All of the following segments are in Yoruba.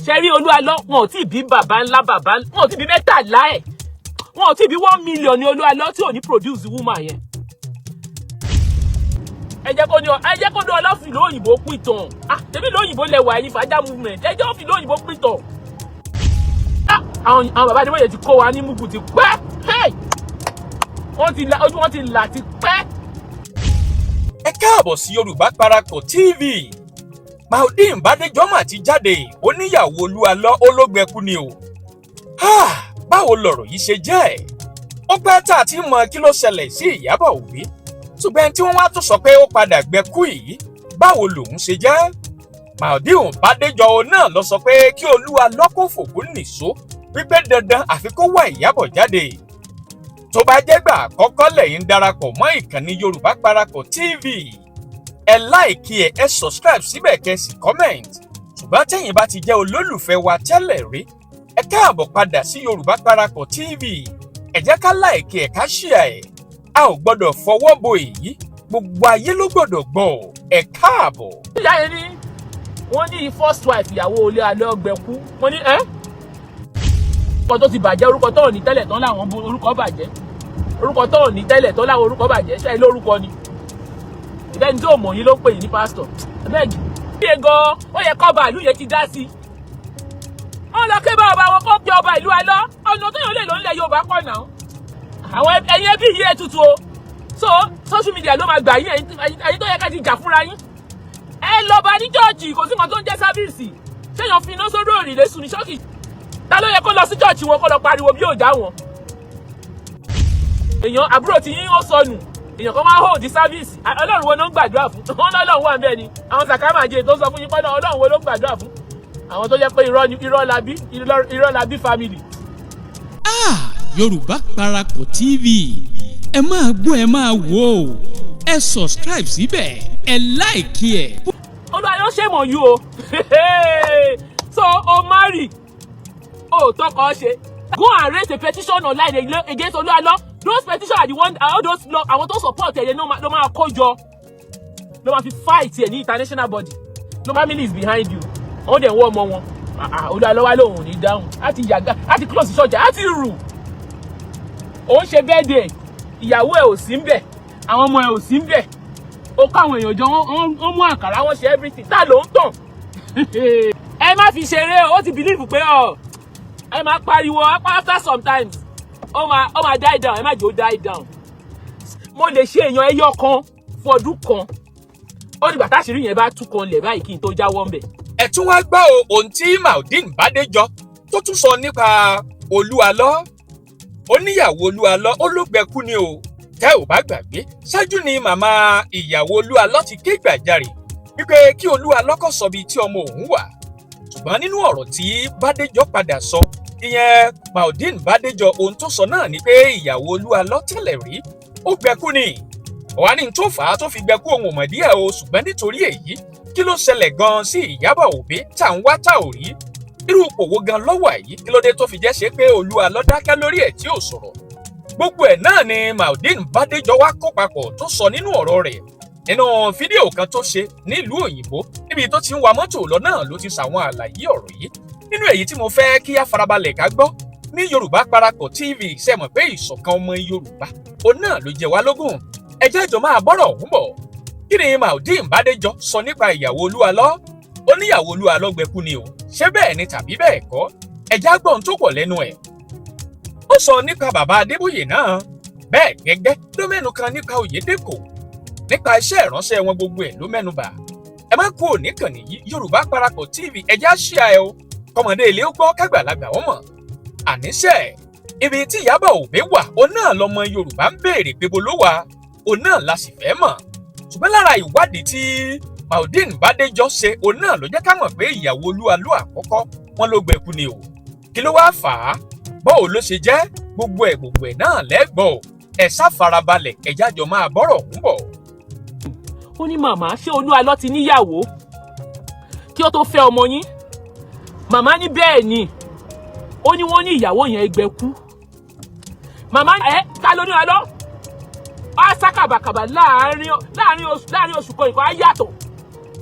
Ṣẹ́rí Olualo wọn ò tí bí bàbá ńlá wọn ò tí bí mẹ́tàlá ẹ̀. Wọn ò tí bí 1 million ní Olualo tí ò ní produce woman yẹn. Ẹ jẹ́ kó ní ọlọ́fin lóyìnbó pìtàn. Tèmi lóyìnbó lẹ́wà ẹ̀yin fàájà movement. Ẹ jẹ́ ó fi lóyìnbó pìtàn. Àwọn bàbá Adébóyè ti kó wa ní mugu ti pẹ́. Ojú wọn ti là ti pẹ́. Ẹ káàbọ̀ sí Yorùbá Parapọ̀ TV. Maureen Badejo mà ti jáde, ó ní Iyawo Olualo ológbẹ̀kú ni o. Báwo lọ̀rọ̀ yìí ṣe jẹ́? Ó pẹ́ tá a ti mọ kí ló ṣẹlẹ̀ sí Iyabo Òbí. Ṣùgbọ́n tí wọ́n wá tún sọ pé ó padà gbẹ̀kú yìí, báwo lòun ṣe jẹ́? Maureen Badejo náà lọ sọ pé kí Olualo kó fòkú nìṣó wípé dandan àfi kó wá Iyabo jáde. Tó bá jẹ́ gbà àkọ́kọ́ lẹ́yìn darapọ̀ mọ́ ìkànnì Yorùbá Parapọ̀ TV. Ẹ like ẹ subscribe síbẹ̀ kẹ́ sì comment. Ṣùgbọ́n tẹ́yin bá ti jẹ́ olólùfẹ́ wa tẹ́lẹ̀ rí, ẹ káàbọ̀ padà sí Yorùbá Parapọ̀ TV. Ẹ jẹ́ ká like ẹ ká share ẹ. A ò gbọ́dọ̀ fọwọ́ bo èyí, gbogbo ayé ló gbọ́dọ̀ gbọ́. Ẹ káàbọ̀. Ìyá yẹn ní wọ́n ní first wife Iyawo Olualo gbẹ̀kú. Wọ́n ní orúkọ tó ti bàjẹ́, orúkọ tó ní tẹ́lẹ̀ tán láwọn orúkọ bàjẹ́. Orúkọ tó ní tẹ́lẹ̀ tán láwọn orúkọ bàjẹ́. Ṣé ẹ lórúkọ ni? Ìbẹ́ni tó mọ̀ yín ló pè yín ní pásítọ̀. Ẹ̀bẹ́ẹ̀gì. Bí gan, ó yẹ kọ́ bàálù yẹn ti dá sí. Wọ́n lọ ké bàbá wọn kó pe ọba ìlú Alọ́. Ọ̀nà tó yàn lè lò ń lẹ Yorùbá pọ̀ náà. Àwọn ẹ̀yin ẹbí yìí ẹ̀ tutù o. So social media ló máa gbà yín ẹ̀yin tó yẹ ká ti jà fúnra yín. Ẹ lọ bá ní chọ́ọ̀chì, kò sí nǹkan tó ń jẹ́ sáfíìsì. Ṣéyàn fi iná sórí òrìlé sùn ní ṣọ́ọ̀kì. Ta ló yẹ kó lọ sí chọ́ọ̀chì wọn kó lọ pariwo bí òjá wọn? Èèyàn àbúrò tí yín ó sọnù. Èèyàn kan máa hold service. Ọlọ́run wo ló ń gbàdúrà fún? Wọ́n lọ́lọ́run wà ńbẹ̀ ni. Àwọn sàkámàjẹ tó sọ fún yín pé Ọlọ́run wo ló ń gbàdúrà fún? Àwọn tó jẹ́ pé irọ́ la bí family. Yorùbá Parapọ̀ TV. Ẹ máa gbọ́ ẹ máa wò ó. Ẹ subscribe síbẹ̀, ẹ like ẹ. Olualo shame on you o. So o marry. O tọkọ ṣe. Go and raise a petition online against Olualo. Those petitions are the one, all those àwọn tó support ẹ̀ ló máa kó jọ. Ló máa fi fight ẹ̀ ní international body. No family is behind you. Wọ́n dẹ̀ ń wọ́ ọmọ wọn. Olualo wá lóhùn ní dáhùn. Á ti close church, á ti rù. Ó ń ṣe birthday. Ìyàwó ẹ̀ ò sí ń bẹ̀. Àwọn ọmọ ẹ̀ ò sí ń bẹ̀. Ó kọ́ àwọn èèyàn jọ, wọ́n mú àkàrà, wọ́n ṣe everything. Tá ló ń tàn? Ẹ má fi ṣeré o, ó ti believe pé ẹ máa pariwo after sometimes. Ó máa die down, ẹ má jẹ́ ó die down. Mo lè ṣe èèyàn ẹyọ kan fún ọdún kan. Ó dìgbà táṣìírí yẹn bá tú kan lẹ̀ báyìí kí n tó jáwọ́ ńbẹ̀. Ẹ tún wá gbọ́ ohun tí Maureen Badejo tó tún sọ nípa Olualo. Ó ní Iyawo Olualo ológbẹ̀kú ni o. Tẹ́ ò bá gbàgbé, ṣáájú ni màmá Iyawo Olualo ti ké gbàjarè wípé kí Olualo kó sọ bí tí ọmọ òun wà. Ṣùgbọ́n nínú ọ̀rọ̀ tí Badejo padà sọ, ìyẹn Maureen Badejo, ohun tó sọ náà ni pé Iyawo Olualo tẹ́lẹ̀ rí ó gbẹ̀kú ni. Ọ̀wá ní tó fà á tó fi gbẹ̀kú ohun mọ̀ díẹ̀ o, ṣùgbọ́n nítorí èyí kí ló ṣẹlẹ̀ gan sí Iyabo Òbí tá ń wá tá ò rí? Irú òwò gan lọ́wọ́ èyí kí ló dé tó fi jẹ́ ṣe pé Olualo dákẹ́ lórí ẹ̀ tí ò sọ̀rọ̀? Gbogbo ẹ̀ náà ni Maureen Badejo wá kó papọ̀ tó sọ nínú ọ̀rọ̀ rẹ̀. Nínú fídíò kan tó ṣe nílùú òyìnbó níbi tó ti ń wa mọ́tò lọ náà ló ti ṣàwọn àlàyé ọ̀rọ̀ yìí. Nínú èyí tí mo fẹ́ kí á farabalẹ̀ ká gbọ́ ní Yorùbá Parapọ̀ TV, ṣe mọ̀ pé ìṣọ̀kan ọmọ Yorùbá òun náà ló jẹ wá lógún. Ẹ jẹ́ jọ máa bọ́rọ̀ ọ̀hún bọ̀. Kí ni Maureen Badejo sọ nípa Iyawo Olualo? Ó ní Iyawo Olualo gbẹ̀kú ni o. Ṣé bẹ́ẹ̀ ni tàbí bẹ́ẹ̀ kọ́? Ẹ já gbọ́ ohun tó pọ̀ lẹ́nu ẹ̀. Ó sọ nípa bàbá Adébóyè náà. Bẹ́ẹ̀ gẹ́gẹ́ ló mẹ́nu kan nípa Oyèdèpò. Nípa iṣẹ́ ìránṣẹ́ wọn gbogbo ẹ̀ ló mẹ́nu bà. Ẹ má kú òníkànnì yìí Yorùbá Parapọ̀ TV, ẹ já share ẹ o. Kọ́mọdé ilé ó gbọ́ kágbàlagbà wọ́n mọ̀. Àníṣe ibi tí Iyabo Òbí wà, òun náà lọmọ Yorùbá ń béèrè pé bo ló wà, òun náà la sì fẹ́ mọ̀. Ṣùgbọ́n lára ìwádìí tí Maureen Badejo ṣe, òun náà ló jẹ́ ká mọ̀ pé Iyawo Olualo Akoko wọn ló gbẹ̀kú ni o. Kí ló wá fà á? Báwo ló ṣe jẹ́? Gbogbo ẹ̀ náà lẹ́gbọ̀ọ́. Ẹ sá farabalẹ̀, ẹ jájọ máa bọ́rọ̀ ọ̀hún bọ̀. Ó ní màmá, ṣé Olualo ti níyàwó kí ó tó fẹ́ ọmọ yín? Màmá ní bẹ́ẹ̀ ni. Ó ní wọ́n ní ìyàwó yẹn gbẹ̀kú. Màmá ta ló ní Olualo? Á sá kàbàkàbà láàárín oṣù kan ìkan á yàtọ̀.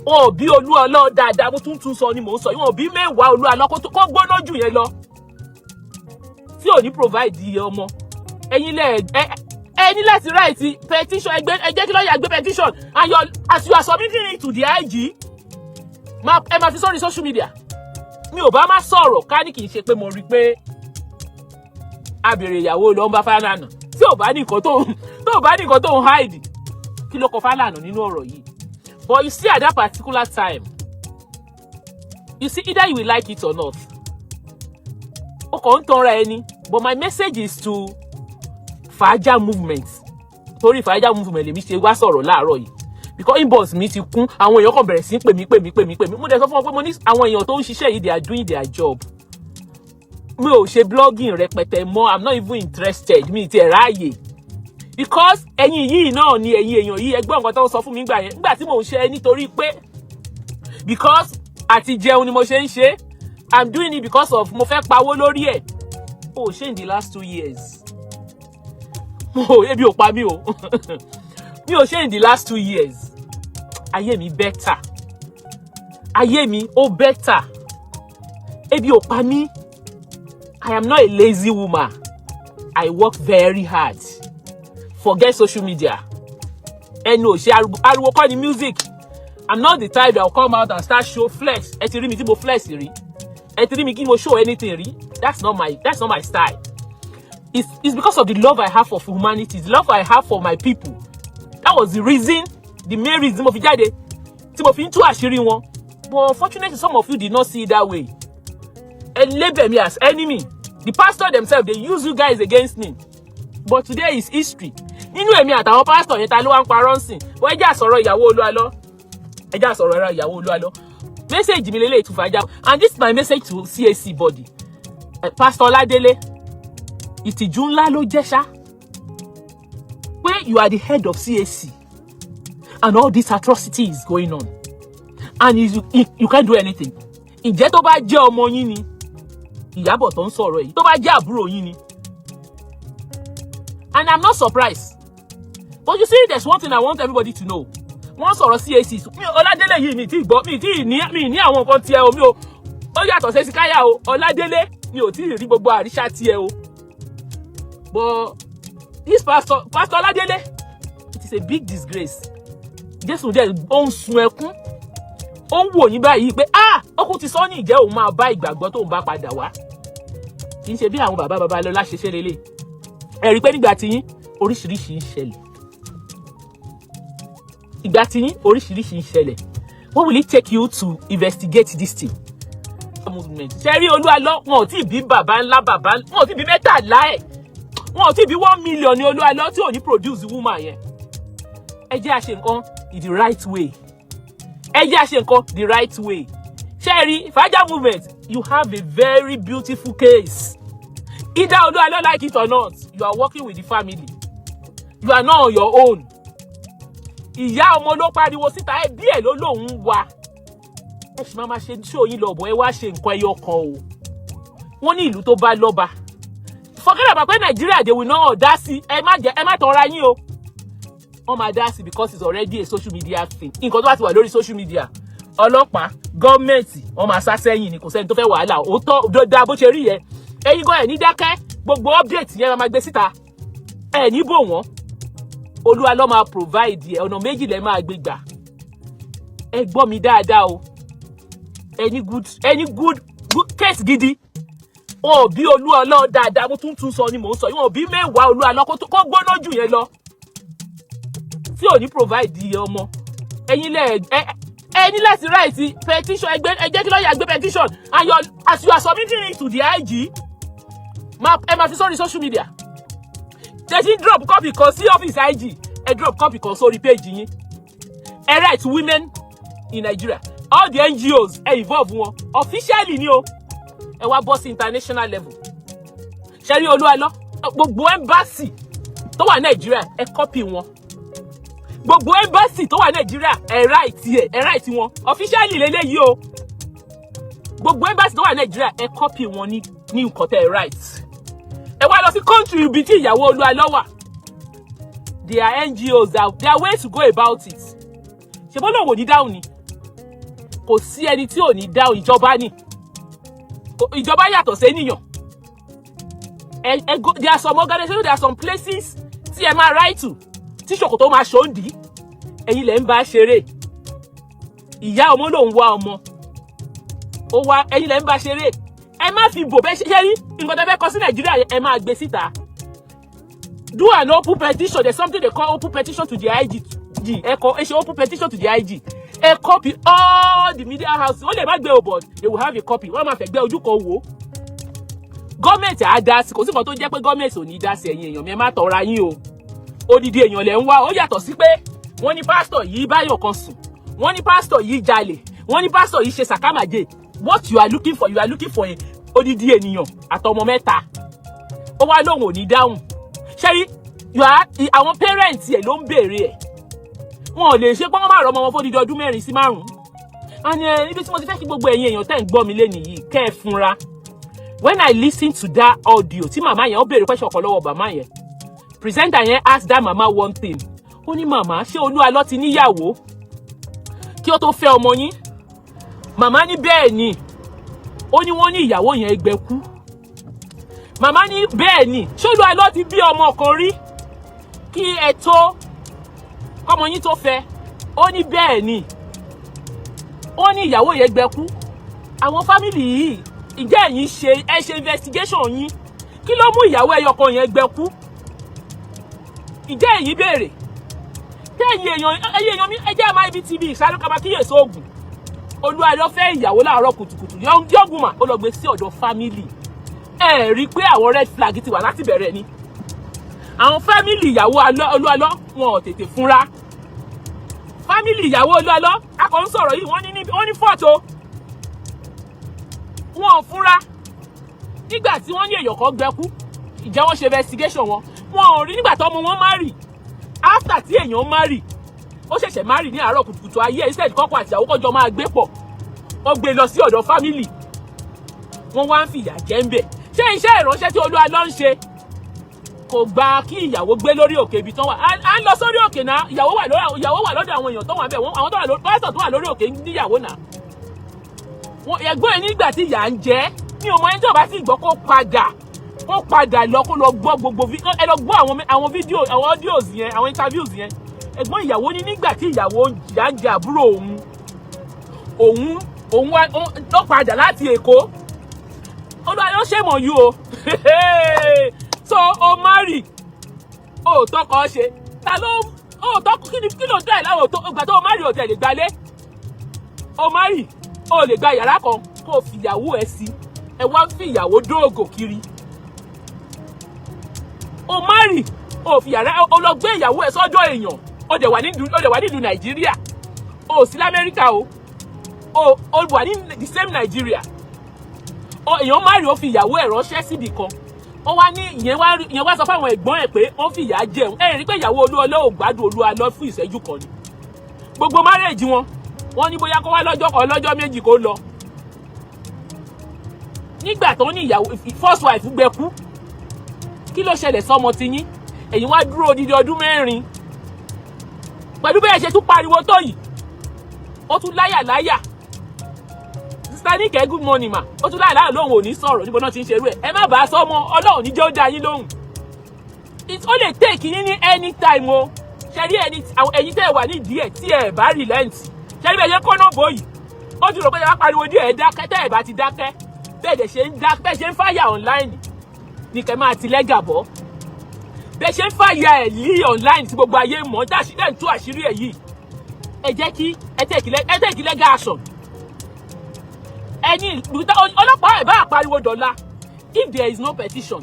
wọn ò bí Olualo dáadáa mo tún sọ ni mò ń sọ wọn ò bí mẹ́wàá Olualo kó gbóná jù yẹn lọ tí ò ní provide iye ọmọ ẹ̀yin láti write petition ẹ jẹ́ kí lọ́ọ̀yà gbé petition and as you are submitting it to the IG ẹ máa fi sórí social media mi ò bá má sọ̀rọ̀ ká ní kì í ṣe pé mo rí pé abèrè ìyàwó ló ń bá Fálànà tí ò bá ní nǹkan tó ń hide kí ló kọ Fálànà nínú ọ̀rọ̀ yìí. But you see, at that particular time, you see, either you will like it or not. But my message is to Faja movement. Torí Faja movement lèmi ṣe wá sọ̀rọ̀ láàárọ̀ yìí. Because inbox mi ti kún, àwọn èèyàn kan bẹ̀rẹ̀ sí pè mí. Mo dẹ̀ sọ fún wọn pé mo ní àwọn èèyàn tó ń ṣiṣẹ́ yìí, they are doing their job. Mi ò ṣe blogging rẹpẹtẹ mọ́, I'm not even interested. Mi ti ẹ̀ ráàyè. Because ẹ̀yin yìí náà ni ẹ̀yin èèyàn yìí ẹgbọ́n nǹkan tó ń sọ fún mi gbà yẹn nígbà tí mò ń ṣe nítorí pé because àti jẹun ni mo ṣe ń ṣe I'm doing it because of mo fẹ́ pawó lórí ẹ̀ ṣe in the last 2 years ebi ò pa mí o mi ò ṣe in the last 2 years ayé mi better ayé mi ó better ebi ò pa mí I am not a lazy woman I work very hard. Forget social media. Eno ṣe ariwo kọ́ ni music. I'm not the type that will come out and start show flesh. Ẹ ti rí mi tí mo flesh rí. Ẹ ti rí mi kí mo show anything rí. That's not my style. It's because of the love I have for humanity, the love I have for my people. That was the main reason mo fi jáde. Tí mo fi ń tú àṣírí wọn. But unfortunately, some of you did not see it that way. And label me as enemy. The pastor themselves, they use you guys against me. But today is history. Nínú èmi àtàwọn pastor yẹn ta ló wá ń parọ́ nsìn. Wọ́n ẹjá sọ̀rọ̀ Ìyàwó Olualo. Message mi lélẹ̀ ìtúfàjà. And this is my message to CAC body. Pastor Ladele, ìtìjú ńlá ló jẹ́ ṣá. Where you are the head of CAC. And all this atrocity is going on. And you can't do anything. Ǹjẹ́ tó bá jẹ́ ọmọ yín ni? Iyabo tó ń sọ̀rọ̀ yìí. Tó bá jẹ́ àbúrò yín ni? And I'm not surprised. But you see, there's one thing I want everybody to know. Wọ́n sọ̀rọ̀ CAC. Ọládélé yìí mi ti gbọ́, mi ní àwọn nǹkan tiẹ̀ o, mi ò ó yàtọ̀ sí Káyà o. Ọládélé mi ò tí ì rí gbogbo àríṣà tiẹ̀ o. But this pastor Ọládélé, it is a big disgrace. Jésù dẹ̀ ó ń sun ẹkún. Ó ń wò yín báyìí pé ọkùnrin ti sọ ní ìjẹ́ òun máa bá ìgbàgbọ́ tó ń bá padà wá. Kì í ṣe bí àwọn bàbá lọ́lá ṣe ṣe lélẹ̀. Ẹ rí pé nígbà tí yín oríṣiríṣi ń ṣẹlẹ̀. What will it take you to investigate this thing? Movement. Ṣẹ́rí Olualo wọn ò tí ì bí bàbá ńlá wọn ò tí ì bí mẹ́tàlá ẹ̀. Wọn ò tí ì bí 1 million ní Olualo tí ò ní produce woman yẹn. Ẹ jẹ́ a ṣe nǹkan the right way. Ṣẹ́rí Faja movement, you have a very beautiful case. Either Olualo like it or not, you are working with the family. You are not on your own. Ìyá ọmọ ló pariwo síta ẹbí ẹ̀ ló lóun wá. Ẹ ṣì máa ṣe show yín lọ́bọ̀ ẹ wá ṣe nǹkan ẹyọ kan o. Wọ́n ní ìlú tó bá lọ́ba. Forget about pé Nigeria they will not dá sí. Ẹ má tanra yín o. Wọ́n máa dá sí because it's already a social media thing. Nǹkan tó bá ti wà lórí social media. Ọlọ́pàá, gọ́ọ̀mẹ̀ntì, wọ́n máa sá sẹ́yìn ni kò sẹ́ni tó fẹ́ wàhálà. Òótọ́ dá bó ṣe rí yẹn. Ẹ̀yin gan ẹ̀ ní dákẹ́ gbogbo update yẹn máa gbé síta. Ẹ ní bò wọ́n. Olualo máa provide ẹ ọ̀nà méjì lẹ máa gbé gbà. Ẹ gbọ́ mi dáadáa o. Any good case gidi. Wọn ò bí Olualo dáadáa mo tún sọ ni mò ń sọ. Wọn ò bí mẹ́wàá Olualo kó gbóná jù yẹn lọ. Tí ò ní provide iye ọmọ. Ẹ̀yin láti write petition ẹ jẹ́ kí lọ́ọ̀yà gbé petition and as you are submitting it to the IG ẹ máa fi sórí social media. Tẹ̀sí drop copy kan sí office IG. Ẹ drop copy kan sórí page yín. Ẹ write women in Nigeria. All the NGOs ẹ involve wọn. Officially ni o. Ẹ wá bọ́ sí international level. Ṣẹ́rí Olualo. Gbogbo embassy tó wà Nigeria ẹ copy wọn. Gbogbo embassy tó wà Nigeria ẹ write wọn. Officially lélẹ́yìí o. Gbogbo embassy tó wà Nigeria ẹ copy wọn ní nǹkan tẹ́ ẹ write. Ẹ wá lọ sí country ibi tí Ìyàwó Olualo wà. There are NGOs there are ways to go about it. Ṣé bó lòwò ní dáhùn ni? kò sí ẹni tí ò ní dáhùn. Ìjọba yàtọ̀ sí ènìyàn. There are some organizations, there are some places tí ẹ máa write to tí ṣòkòtò máa ṣòǹdì ẹ̀yin lẹ ń bá ṣeré. Ìyá ọmọ ló ń wá ọmọ ó wá ẹ̀yin lẹ ń bá ṣeré. Ẹ má fi bò bẹ́ẹ̀ ṣe rí nǹkan tẹ́ fẹ́ kọ sí Nàìjíríà ẹ máa gbé síta. Do an open petition. There's something they call open petition to the IG. It's open petition to the IG. A copy all the media houses. Wọ́n lè má gbé o but they will have a copy. Wọ́n máa fẹ́ gbé ojú kan wò. Gọ́ọ̀mẹ̀ntì á dá sí. Kò sí nǹkan tó jẹ́ pé gọ́ọ̀mẹ̀ntì ò ní dá sí ẹ̀yin èèyàn mi ẹ má tọra yín o. Odidi èèyàn lẹ̀ ń wá. Ó yàtọ̀ sí pé wọ́n ní pásítọ̀ yìí báyọ̀ kan sùn. Wọ́n ní pásítọ̀ yìí jalè. Wọ́n ní pásítọ̀ yìí ṣe sàkámàjè. What you are looking for a odidi ènìyàn àtọmọ mẹ́ta. Ó wá lóhùn ò ní dáhùn. Ṣẹ́rí àwọn parents ẹ̀ ló ń béèrè ẹ̀. Wọn ò lè ṣe pé wọ́n máa rọ ọmọ wọn fún odidi ọdún 4 sí 5. And ibi tí mo ti fẹ́ kí gbogbo ẹ̀yin èèyàn tẹ́ ń gbọ́ mi lénìí yìí kẹ́ ẹ fúnra. When I listen to that audio tí màmá yẹn ó béèrè question kan lọ́wọ́ bàmá yẹn. Presenter yẹn ask that mama one thing. Ó ní màmá ṣé Olúalọ ti níyàwó kí ó tó fẹ́ ọmọ yín? Màmá ní bẹ́ẹ̀ ni. Ó ní wọ́n ní ìyàwó yẹn ẹgbẹ́ kú. Màmá ní bẹ́ẹ̀ ni. Ṣé Olúalọ ti bí ọmọ kan rí kí ẹ tó kọ́mọ yín tó fẹ́? Ó ní bẹ́ẹ̀ ni. Ó ní ìyàwó yẹn ẹgbẹ́ kú. Àwọn fámìlì yìí ìjẹ́ ẹ̀yin ṣe investigation yín. Kí ló mú ìyàwó ẹyọkan yẹn ẹgbẹ́ kú? Ìjẹ́ ẹ̀yin béèrè. Tẹ́yìn èèyàn mi ẹ jẹ́ àmà ibi TV ìsáré kaba kíyèsí oògùn. Olúalọ fẹ́ ìyàwó láàárọ̀ kùtùkùtù yọ́ngùmà ó lọ gbé sí ọ̀dọ̀ fámìlì. Ẹ rí pé àwọn red flag ti wà láti bẹ̀rẹ̀ ni. Àwọn fámìlì ìyàwó Olúalọ wọn ò tètè fúnra. Fámìlì ìyàwó Olúalọ akọ ń sọ̀rọ̀ yìí wọ́n ní fọ́tò. Wọn ò fúnra. Nígbà tí wọ́n ní èèyàn kan gbẹ́kú ìjẹ́ wọ́n ṣe investigation wọn. Wọn ò rí nígbà tó ọmọ wọn marry. After tí èèyàn marry ó ṣẹ̀ṣẹ̀ marry ní àárọ̀ kùtùkùtù ayé instead kọ́kọ́ àti ìyàwó kọjọ máa gbé pọ̀. Wọ́n gbé lọ sí ọ̀dọ̀ fámìlì. Wọ́n wá ń fìyà jẹ ń bẹ̀. Ṣé iṣẹ́ ìránṣẹ́ tí Olúalọ ń ṣe kò gba kí ìyàwó gbé lórí òkè ibi tán wà? À ń lọ sórí òkè náà. Ìyàwó wà lọ́dọ̀ àwọn èèyàn tó wà bẹ̀. Àwọn tó wà lórí pásítọ̀ tó wà lórí òkè níyàwó náà. Ẹ̀gbọ́n ẹ̀ nígbà tí ìyà ń jẹ ní ọmọ ẹni tí ò bá sì gbọ́ kó padà lọ kó lọ gbọ́ gbogbo ẹ lọ gbọ́ àwọn fídíò àwọn audios yẹn àwọn interviews yẹn. Ẹ̀gbọ́n ìyàwó ní nígbà tí ìyàwó ìyà ń jẹ àbúrò òun ló padà láti Èkó. Olúalọ ṣèmọ̀ yìí o. So o marry o tọkọ ṣe ta ló o tọkọ kí ló tẹ̀ láwọn ìgbà tó o marry o tẹ̀ lè gbalé. O marry o lè gba yàrá kan kó o fìyàwó ẹ sí ẹ wá fi ìyàwó dóògò kiri. O marry o fi yàrá o lọ gbé ìyàwó ẹ sọ́dọ̀ èèyàn o dẹ̀ wà nílùú Nàìjíríà o sí l'Amẹ́ríkà o wà ní the same Nigeria. Èèyàn marry o fi ìyàwó ẹ ránṣẹ́ síbì kan ó wá ní ìyẹn wá sọ fáwọn ẹ̀gbọ́n ẹ̀ pé wọ́n fi ìyà jẹun. Ẹ rí pé ìyàwó Olúalọ ò gbádùn Olúalọ fún ìṣẹ́jú kan ni. Gbogbo marriage wọ́n ní bóyá kó wá lọ́jọ́ kan lọ́jọ́ méjì kó lọ. Nígbà tó ní ìyàwó first wife gbẹkú kí ló ṣẹlẹ̀ sọ́mọ ti yín? Ẹ̀yin wá dúró odidi ọdún 4 pẹ̀lú bẹ́ẹ̀ ṣe tún pariwo tó yìí. Ó tún láyà. Sister Nike good morning ma. Ó tún láyà lóhùn ò ní sọ̀rọ̀ níbo náà ti ń ṣerú ẹ̀. Ẹ má bàá sọ́mọ Ọlọ́run ní jẹ́ ó dá yín lóhùn. Ó lè take yín ní anytime o. Ṣé rí ẹ̀yin tẹ́ wà nídìí ẹ̀ tí ẹ̀ bá relent. Ṣé rí bẹ́ẹ̀ yẹn kọ́nà bóyì. Ó ti rò pé ẹ bá pariwo díẹ̀ ẹ dákẹ́ tẹ́ ẹ̀ bá ti dákẹ́. Bẹ́ẹ̀ ṣe ń fàyà online ní kẹ́ máa ti lẹ́gà bọ́. Bẹ́ẹ̀ ṣe ń fàyà ẹ̀ lí online tí gbogbo ayé mọ̀ dáṣídẹ̀ ń tú àṣírí ẹ̀ yìí. Ẹ jẹ́ kí ẹ take legal action. Ọlọ́pàá ẹ̀ bá pariwo dọ̀la. If there is no petition,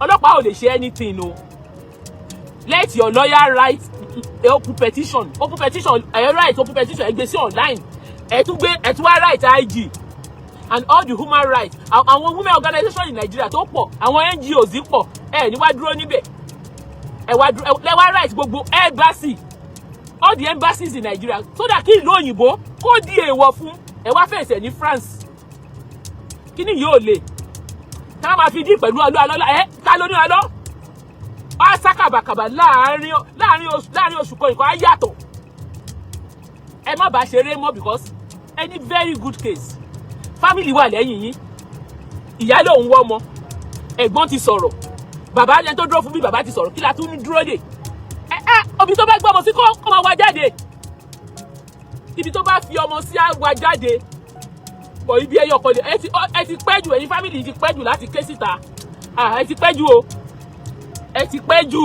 ọlọ́pàá ò lè ṣe anything o. Let your lawyer write open petition. Open petition ẹ gbé sí online. Ẹ tún wá write IG. And all the human rights àwọn women organization in Nigeria tó pọ̀ àwọn NGOs pọ̀ ní wá dúró níbẹ̀ ẹ wá right gbogbo embassy all the embassies in Nigeria so that kí ìlú òyìnbó kó di èèwọ̀ fún ẹ wá fẹsẹ̀ ní France kí ni yóò lè tá a máa fi dí pẹ̀lú Olúalọ ta ló ní ọlọ́ á sákàbàkàbà láàrin oṣù kan ìkọ́ á yàtọ̀ ẹ má bàa ṣeré mọ́ because any very good case family wà lẹ́yìn yín ìyá lòun wọ́ ọmọ ẹ̀gbọ́n ti sọ̀rọ̀ bàbá yẹn tó dúró fún bí bàbá ti sọ̀rọ̀ kí la tún ní dúró dè ibi tó bá gbọ́ ọmọ sí kó máa wá jáde ibi tó bá fi ọmọ sí á wá jáde bọ̀ ibi ẹyọ kan ẹ ti pẹ́ jù ẹ̀yin family ti pẹ́ jù láti ké síta ẹ ti pẹ́ jù o ẹ ti pẹ́ jù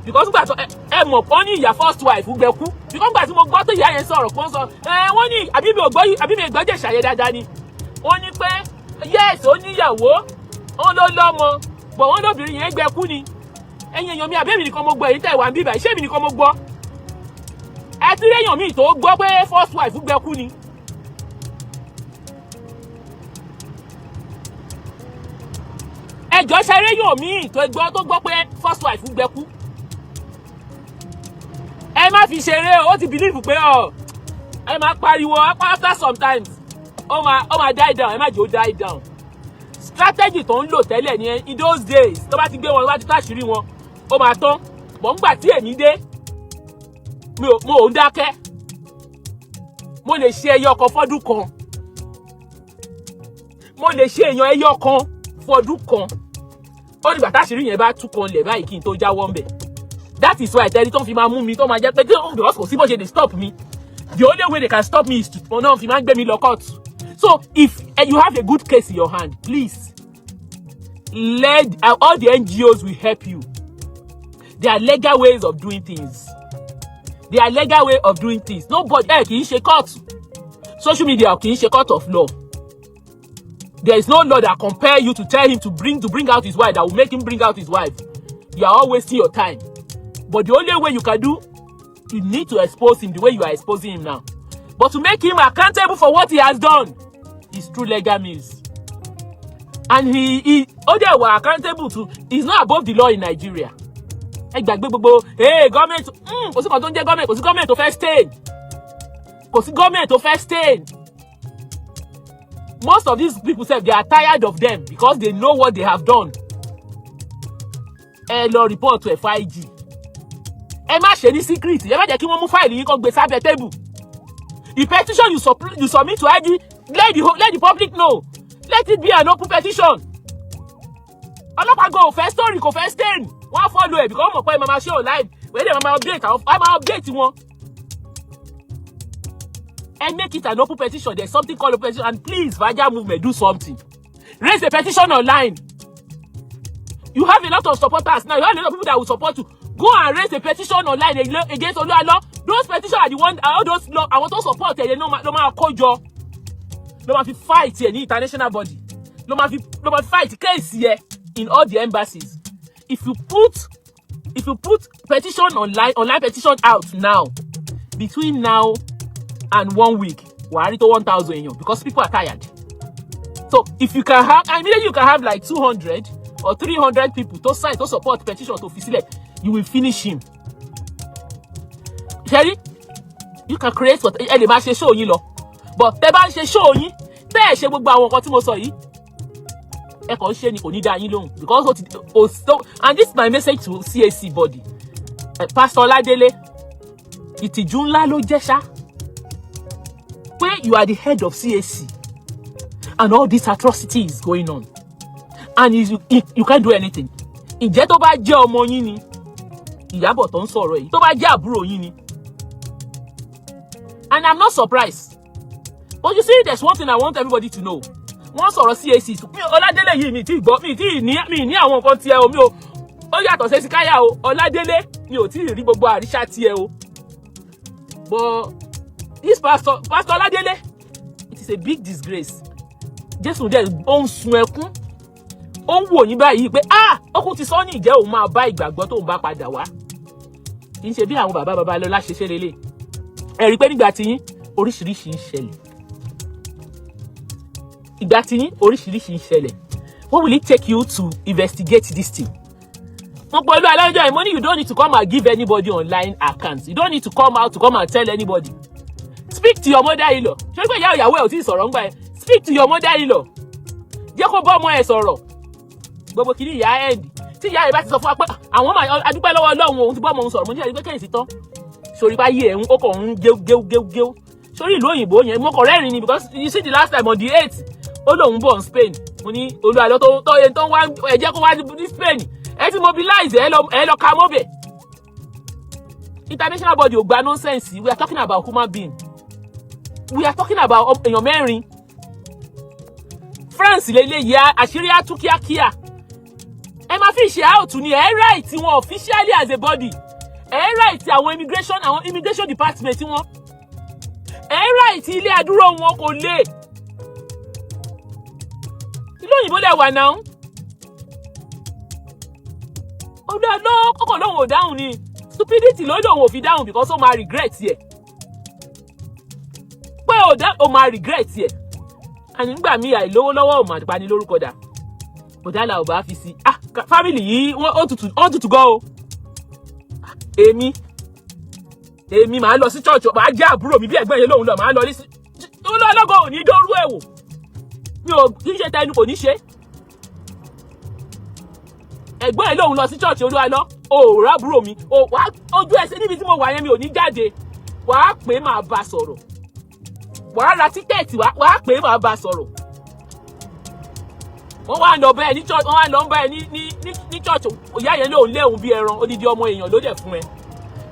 because gbà tó ẹ mọ̀ pọ́n ní ìyá first wife gbẹ̀kú because gbà tí mo gbọ́ tó ìyá yẹn sọ̀rọ̀ pọ́n sọ wọ́n ní àbí mi ìgbọ́jẹ̀ ṣàyẹ̀ dáadáa ni wọ́n ní pé yes ó níyàwó wọ́n ló lọ́mọ bọ̀ wọ́n lóbìnrin yẹn gbẹ̀kú ni ẹ̀yin èèyàn mi àbẹ́mi nìkan mo gbọ́ èyí tẹ̀ wá ń bíbà iṣẹ́ mi nìkan mo gbọ́ ẹ ti réyàn mi tó gbọ́ pé first wife gbẹ̀kú ni. ẹjọ́ ṣeré yóò mí tó gbọ́ pé first wife gbẹ̀kú ẹ má fi ṣeré ó ti believe pé ẹ má pariwo after sometimes ó máa die down ẹ má jẹ́ ó die down strategy tó ń lò tẹ́lẹ̀ ni in those days tó bá ti gbé wọn tó bá ti táṣìírí wọn ó máa tán bọ̀ ńgbà tí èmi dé mo ò ń dákẹ́ mo lè ṣe ẹyọ kan fọ́dún kan mo lè ṣe èèyàn ẹyọ kan fọ́dún kan ó dìgbà táṣìírí yẹn bá tú kan lẹ̀ báyìí kí n tó jáwọ́ ń bẹ̀. That is why tẹ́lẹ̀ tó ń fi máa mú mi tó máa jẹ́ pé because kò sí bó ṣe dey stop me the only way they can stop me is to ọ̀nà fi máa ń gbé mi lọ court. So if you have a good case in your hand, please let all the NGOs will help you. There are legal ways of doing things. There are legal way of doing things. Nobody kì í ṣe court. Social media kì í ṣe court of law. There is no law that compel you to tell him to bring out his wife that will make him bring out his wife. You are all wasting your time. But the only way you can do, you need to expose him the way you are exposing him now. But to make him accountable for what he has done is through legal means. And he were accountable to, he's not above the law in Nigeria. Government, kò sí kan tó ń jẹ́ government, kò sí government tó fẹ́ stain. Kò sí government tó fẹ́ stain. Most of these people say they are tired of them because they know what they have done. Ẹ lọ report to FIG. Ẹ má ṣe ní secret. Ẹ má jẹ́ kí wọ́n mú fáìlì yín kó gbé sábẹ́ table. The petition you submit to IG, let the public know. Let it be an open petition. Ọlọ́pàá go first story kò fẹ́ stain. Wọ́n follow ẹ̀ because wọ́n mọ̀ pé mama show live. Wẹ́n dẹ̀ mama update wọn. And make it an open petition. There's something called a petition. And please, Vaja movement, do something. Raise a petition online. You have a lot of supporters now. You have a lot of people that will support you. Go and raise a petition online against Olualo. Those petitions are the ones, all those law, I want to support it. No matter kojo. No matter fight here, any international body. No matter fight case here in all the embassies. If you put petition online petition out now, between now and 1 week, we're already to 1,000 in you because people are tired. So if you can have, immediately you can have like 200 or 300 people to sign to support petition to facilitate, you will finish him. Sherry, you can create what any man say show you lo. But tẹ́ bá ṣe show yín, tẹ́ ṣe gbogbo àwọn nǹkan tí mo sọ yìí. Ẹ kàn ṣe ni kò ní dá yín lóhùn because and this is my message to CAC body. Pastor Oladele, ìtìjú ńlá ló jẹ́ ṣá. Where you are the head of CAC and all this atrocity is going on and you can't do anything. Ǹjẹ́ tó bá jẹ́ ọmọ yín ni Iyabo tó ń sọ̀rọ̀ yìí, tó bá jẹ́ àbúrò yín ni. And I'm not surprised. But you see, there's one thing I want everybody to know. Wọ́n sọ̀rọ̀ CAC. Oladele yìí mi ti gbọ́, mi ní àwọn nǹkan tiẹ̀ o, mi ò ó yàtọ̀ sí Ezekiah o. Oladele mi ò tí ì rí gbogbo àríṣà tiẹ̀ o. But this pastor Oladele, it is a big disgrace. Jésù dẹ̀ ó ń sun ẹkún. Ó ń wò yín báyìí pé ọkùnrin ti sọ ní ìjẹ́ òun máa bá ìgbàgbọ́ tó ń bá padà wá. Kì í ṣe bí àwọn bàbá lọ́lá ṣe ṣe lélẹ̀. Ẹ rí pé nígbà tí yín oríṣiríṣi ń ṣẹlẹ̀. Ìgbà tí yín oríṣiríṣi ń ṣẹlẹ̀. What will it take you to investigate this thing? Wọ́n pẹ̀lú alájọ́ ìmọ̀ you don't need to come and give anybody online accounts. You don't need to come out to come and tell anybody. Speak to your mother-in-law. Ṣé pé ìyàwó ẹ̀ ò tí ì sọ̀rọ̀ ńgbà ẹ̀? Speak to your mother-in-law. Jẹ́ kó bọ́ ọmọ ẹ̀ sọ̀rọ̀. Gbogbo kìíní ìyá ẹ̀ndì. Tí ìyá ẹ̀ bá ti sọ fún wa pé àwọn máa adúpẹ́ lọ́wọ́ Ọlọ́run òun ti bọ́ ọmọ òun sọ̀rọ̀. Mo ní àdúgbò kẹ́yìn sí tán. Sori bá yé ẹ̀ ń kókò ń géu. sórí ìlú òyìnbó yẹn mo kọ̀ rẹ́rìn ni because you see the last time on the 8th ó lóun bọ̀ ní Spain mo ní Olualo tó yẹ tó wá ẹ jẹ́ kó wá ní Spain ẹ ti mobilize ẹ lọ ka mọ́bẹ̀. International body ò gba nonsense. We are talking about human being. We are talking about èèyàn mẹ́rin. France lélẹ́yìí àṣírí á tú kíákíá. Ẹ máa fi ṣe out ni ẹ right wọn officially as a body. Ẹ right àwọn immigration department wọn. Ẹ right ilé adúró wọn kò lè. Ìlú òyìnbó lẹ wà náà. Olualo kọ́kọ́ lóhùn ò dáhùn ni. Stupidity ló lóhùn ò fi dáhùn because ó máa regret yẹ. Pé ó máa regret yẹ. Àní nígbà míì àìlówó lọ́wọ́ ò máa pani lórúkọ dà. Bọ̀dálà ò bá fi sí. Family yìí wọ́n tutù gan o. Èmi máa lọ sí church máa jẹ́ àbúrò mi bí ẹ̀gbọ́n yẹn lóhùn lọ máa lọ sí. Olóòlógó ò ní dórú ẹ̀wò. Mi ò kí ń ṣe tẹnu kò ní ṣe. Ẹ̀gbọ́n ẹ̀ lóhùn lọ sí church Olualo. O rábúrò mi. Ojú ẹsẹ̀ níbi tí mo wà yẹn mi ò ní jáde. Wàá pè máa bá sọ̀rọ̀. Wàá ra tíkẹ́ẹ̀tì wàá pè máa bá sọ̀rọ̀. Wọ́n wá lọ bẹ́ẹ̀ ní church, wọ́n wá lọ bẹ́ẹ̀ ní church. Ìyá yẹn lóhùn léhùn bí ẹran odidi ọmọ èèyàn ló dẹ̀ fún ẹ.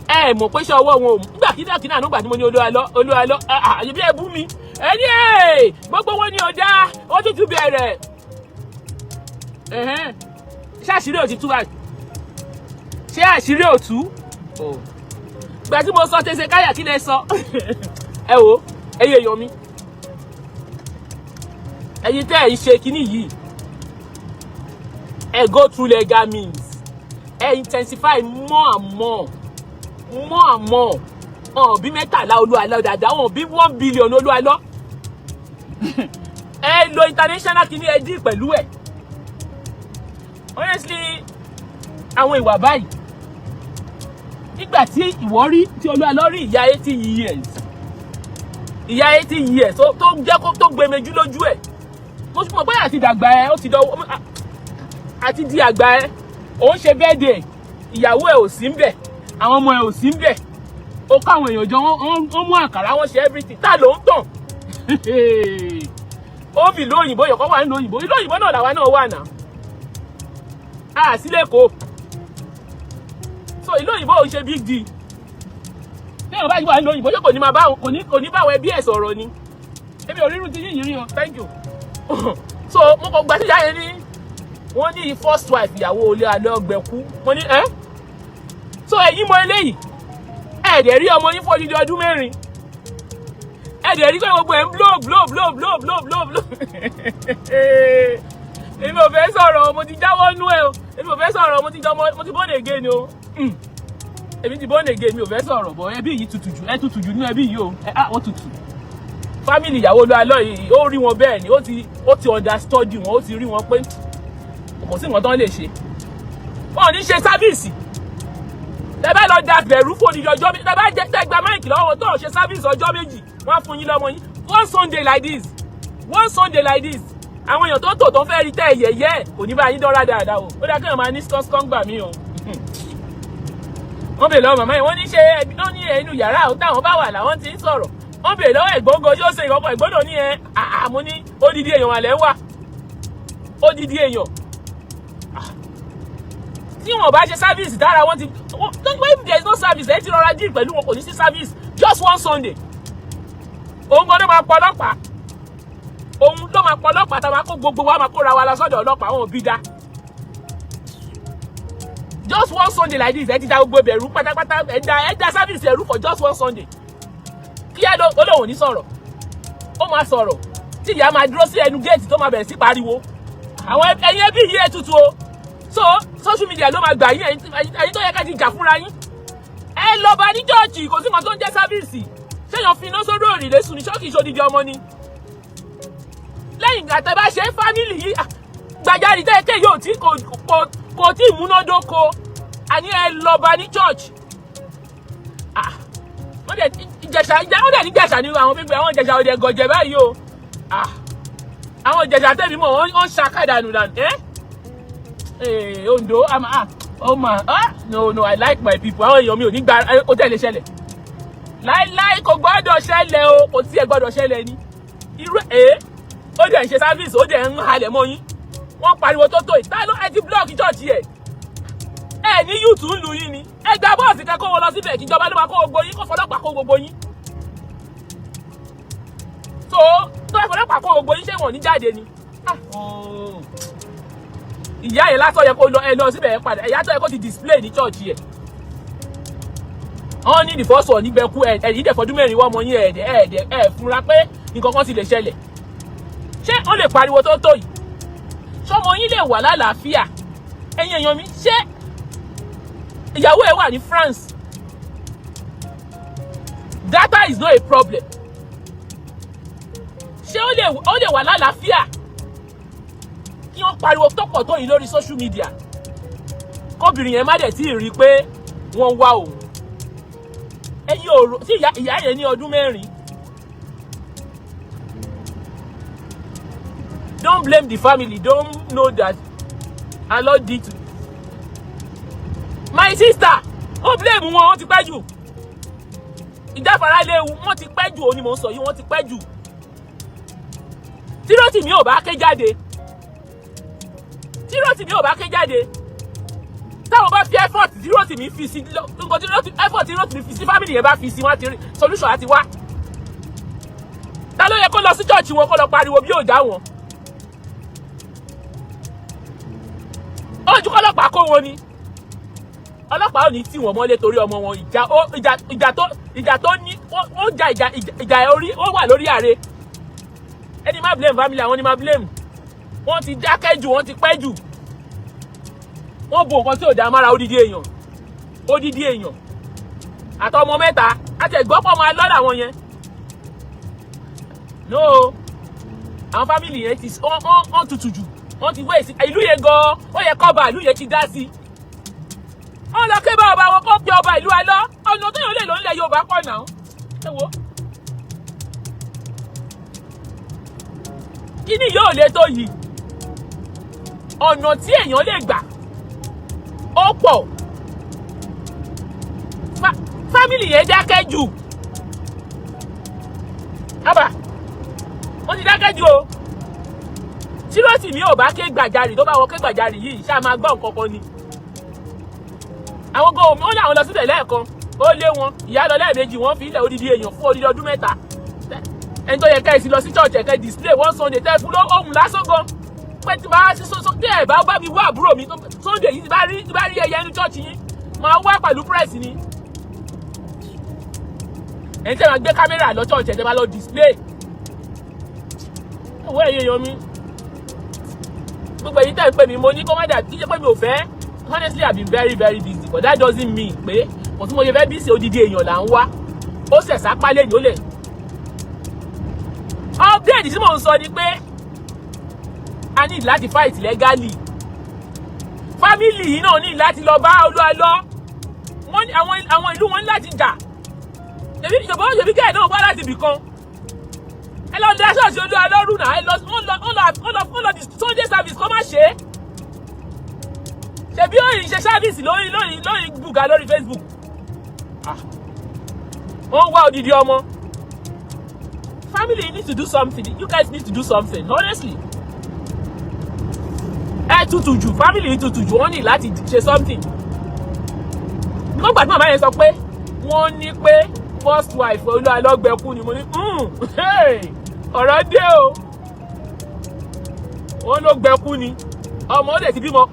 Ẹ mọ̀ pé ṣé ọwọ́ wọn ò mú. Nígbà kí náà nígbà tí mo ní Olualo àyè bí ẹ bú mi. Ẹni gbogbo wọn ni ò dá ó tútù bẹ̀rẹ̀. Ṣé àṣírí ò ti tú báyìí? Ṣé àṣírí ò tú? Gbà tí mo sọ tẹsẹ̀ káyà kí lẹ sọ? Ẹ wò ẹyẹ èèyàn mi. Ẹ̀yin tẹ́ ẹ̀ ń ṣe kinní yìí. Ẹ go through legal means. Ẹ intensify more and more. Bí 13 Olualo dáadáa, wọ́n bí 1 billion Olualo. Ẹ lo international kinní ẹ dí pẹ̀lú ẹ̀. Honestly, àwọn ìwà báyìí. Nígbà tí ìwọ rí tí Olualo rí ìyá 80 years. Ìyá 80 years tó jẹ́ kó tó gbẹmẹjú lójú ẹ̀. Mo mọ̀ pé àti dàgbà ẹ, ó ti dọwọ́ àti di àgbà ẹ. Ó ń ṣe birthday. Ìyàwó ẹ ò sí ńbẹ̀. Àwọn ọmọ ẹ ò sí ńbẹ̀. Ó kó àwọn èèyàn jọ wọ́n mú àkàrà wọ́n ṣe everything. Ta ló ń tàn? Ó fi ìlú òyìnbó yọ̀kọ́ wà nínú òyìnbó. Ìlú òyìnbó náà làwa náà wà náà. Sí l'Èkó. So ìlú òyìnbó ò ń ṣe big deal. Lẹ́yìn bá ìwà ìlú òyìnbó yóò kò ní bá àwọn ẹbí ẹ̀ sọ̀rọ̀ ni. Èmi ò rírun ti yín rí o. Thank you. So mo kàn gbà sí ìyá yẹn ní wọ́n ní first wife ìyàwó Olualo gbẹ̀kú. Mo ní So ẹ̀yin mọ eléyìí. Ẹ̀dẹ̀ rí ọmọ yín fún odidi ọdún 4. Ẹ̀dẹ̀ rí pé gbogbo ẹ̀ ń blow. Èmi ò fẹ́ sọ̀rọ̀ mo ti jáwọ́ nú ẹ o. Èmi ò fẹ́ sọ̀rọ̀ mo ti born again o. Èmi ti born again mi ò fẹ́ sọ̀rọ̀ bọ̀ ẹbí yìí tutù jù. Ẹ tutù jù nínú ẹbí yìí o. Wọ́n tutù. Family ìyàwó Olualo yìí ó rí wọn bẹ́ẹ̀ ni ó ti understudy wọn ó ti rí wọn pé kò sí nǹkan tán lè ṣe. Wọn ò ní ṣe sábìsì. Tẹ́ bá lọ da bẹ̀rù fún odidi ọjọ́ méjì. Tẹ́ bá jẹ́ tẹ́ gba máìkì lọ́wọ́ tó ṣe sábìsì ọjọ́ méjì. Wọ́n á fún yín lọ́mọ yín. One Sunday like this. Àwọn èèyàn tó tò tó fẹ́ rí tẹ́ ẹ̀yẹ̀yẹ́ kò ní bá yín dọ́ra dáadáa o. Ó dá kéèyàn máa ní skọ́n gbà mí o. Wọ́n bèèrè lọ́wọ́ màmá yẹn wọ́n ní ṣe ẹbí náà ní ẹnu yàrá àwọn táwọn bá wà láwọn ti ń sọ̀rọ̀. Wọ́n bèèrè lọ́wọ́ ẹ̀gbọ́ngàn yóò ṣe ìwọ́pọ̀ ẹ̀gbọ́dọ̀ ní àmú ní odidi èèyàn àlẹ́ wà. Odidi èèyàn. Tí wọ́n bá ṣe sáfíìsì dára wọ́n ti when there is no service ẹ ti rọra dín pẹ̀lú wọn kò ní sí service just one Sunday. Òun gan ló máa pọ̀ ọlọ́pàá. Òun ló máa pọ̀ ọlọ́pàá tá a máa kó gbogbo wa máa kóra wa lọ sọ́dọ̀ ọlọ́pàá wọn ò bí dá. Just one Sunday like this ẹ ti da gbogbo ẹbẹ̀rù pátápátá ẹ da service ẹ̀rú for just one Sunday. Kí ẹ lóhùn ní sọ̀rọ̀. Ó máa sọ̀rọ̀. Tí ìyá máa dúró sí ẹnu géètì tó máa bẹ̀rẹ̀ sí pariwo. Àwọn ẹ̀yin ẹbí yìí ẹ tutù o. So social media ló máa gbà yín ẹ̀yin tó yẹ ká ti jà fúnra yín. Ẹ lọ bá ní chọ́ọ̀chì kò sí nǹkan tó ń jẹ́ sáfíìsì. Ṣéyàn fi iná sórí òrìlé sùn ní ṣọ́ọ̀kì ìṣòdìdì ọmọ ni. Lẹ́yìn ìgbà tẹ́ bá ṣe fámìlì yìí gbàjarì tẹ́ẹ̀kẹ́ yóò tí kò tí múnádóko àní ẹ lọ bá ní church. Wọ́n dẹ̀ ní Ìjẹ̀ṣà ní àwọn pípẹ́ àwọn Ìjẹ̀ṣà òde gọ̀jẹ̀ báyìí o. Àwọn Ìjẹ̀ṣà tẹ̀mí mọ̀ wọ́n ṣàkàdànù dànù. Ondo no I like my people. Àwọn èèyàn mi ò ní gba ó tẹ̀lé ṣẹlẹ̀. láíláí kò gbọ́dọ̀ ṣẹlẹ̀ o, kò tí ẹ gbọ́dọ̀ ṣẹlẹ̀ ni. Irú ó dẹ̀ ń ṣe service, ó dẹ̀ ń halẹ̀ mọ́ yín. Wọ́n pariwo tó ìta ló ẹ ti block church yẹ. Ẹ ní youth ń lu yín ni. Ẹ gba bọ́ọ̀sì kan kó wọn lọ síbẹ̀ kí ìjọba ló máa kó gbogbo yín, kó fọlọ́pàá kó gbogbo yín. So tó ẹ fọlọ́pàá kó gbogbo yín ṣé wọ́n ní jáde ni. Ìyá yẹn lásán yẹ kó lọ síbẹ̀ yẹn padà. Ìyá tó yẹ kó ti display ní church yẹ. Wọ́n ní ìfọ́sọ̀ nígbẹ̀kú ẹ̀yìn dẹ̀fọ́dún mẹ́rin wọ́n mọ yín ẹ̀ fúnra pé nǹkan kan ti lè ṣẹlẹ̀. Ṣé wọ́n lè pariwo tó yìí? Ṣọmọ yín lè wà lálàáfíà? Ẹ̀yin èèyàn mi, ṣé ìyàwó ẹ̀ wà ní France? Data is not a problem. Ṣé ó lè wà lálàáfíà kí wọ́n pariwo tó pọ̀ tó yìí lórí social media? Kóbìnrin yẹn má dẹ̀ tí ì rí i pé wọ́n wá òun. Ẹ̀yin òrò tí ìyá yẹn ní ọdún mẹ́rin. Don't blame the family. Don't know that Allah did to my sister. Ó blame wọn ti pẹ́ jù. Ìjáfara léwu wọ́n ti pẹ́ jù, òní mò ń sọ yìí, wọ́n ti pẹ́ jù. Tí Rótìmí ò bá ké jáde. Tí Rótìmí ò bá ké jáde. Táwọn bá fi effort tí Rótìmí fi sí nǹkan tí effort tí Rótìmí fi sí family yẹn bá fi sí, wọ́n ti rí solution àti wá. Ta ló yẹ kó lọ sí church wọn kó lọ pariwo bí ò dá wọn? Ojú kọ́lọ́pàá kó wọn ni. Ọlọ́pàá ò ní tì wọ́n mọ́lé torí ọmọ wọn. Ìjà tó ní ó ja ìjà orí ó wà lórí ààrẹ. Ẹni má blame family, àwọn ni má blame. Wọ́n ti dákẹ́ jù, wọ́n ti pẹ́ jù. Wọ́n bo nǹkan tí ò dá mára odidi èèyàn. Àtọmọ mẹ́ta àti ẹ̀gbọ́pọ̀ máa lọ́dà wọn yẹn. No, àwọn family yẹn ti wọ́n tutù jù. Wọ́n ti wé sí ìlú yẹn gan-an, ó yẹ kọ́ba ìlú yẹn ti dá sí. Wọ́n lọ ké bá ọba wọn kó pe ọba ìlú alọ́. Ọ̀nà tó yàn lè lò nílẹ̀ Yorùbá pọ̀ náà. Ẹ wo. Kí ni yóò lè tó yìí? Ọ̀nà tí èèyàn lè gbà ó pọ̀. Fámìlì yẹn dákẹ́ jù. Àbá, wọ́n ti dákẹ́ jù o. Tí Rótìmí ò bá ké gbàjarì tó bá wọ ké gbàjarì yìí ṣáà máa gbọ́ nǹkan kan ni. Àwọn gan ó ní àwọn lọ síbẹ̀ lẹ́ẹ̀kan ó lé wọn, ìyá lọ lẹ́ẹ̀mejì, wọ́n fi ilẹ̀ odidi èèyàn fún odidi ọdún mẹ́ta. Ẹni tó yẹ ká ẹ sì lọ sí church ẹ̀kẹ́ display one Sunday tẹ́ fún ohun lásán gan. Pé tí bá sí tí ẹ̀ bá mi wá àbúrò mi Sunday yìí tí bá rí ẹyẹ inú church yín máa wá pẹ̀lú press ni. Ẹni tẹ́ máa gbé kámẹ́rà lọ church ẹ̀ tẹ́ máa lọ display. Owó ẹ̀yẹ yan mi. Gbogbo èyí tẹ́ ń pè mí mo ní kó má dà kí ṣe pé mi ò fẹ́. Honestly, I've been very very busy, but that doesn't mean pé kò tí mo ṣe fẹ́ busy odidi èèyàn là ń wá. Ó ṣẹ̀ṣá pálẹ̀ ní ó lè. Update tí mò ń sọ ni pé a need láti fight legally. Family yìí náà ní láti lọ bá Olualo. Wọ́n ní àwọn ìlú wọn ní láti jà. Ṣèbí kẹ́ ẹ̀ náà wá láti ibì kan. Ẹ lọ dá ṣọ́ọ̀ṣì Olualo rú náà. Ẹ lọ di Sunday service kọ́ má ṣe é. Ṣebí òyìn ṣe sáfíìsì lórí bùgà lórí Facebook. Wọ́n wá odidi ọmọ. Family need to do something. You guys need to do something, honestly. Ẹ tutù jù, family tutù jù, wọ́n ní láti ṣe something. Nígbà tí màmá yẹn sọ pé wọ́n ní pé first wife Olualo gbẹ̀kú ni mo ní ọ̀rọ̀ dé o. Wọ́n ló gbẹ̀kú ni. Ọmọ ó dẹ̀ ti bímọ.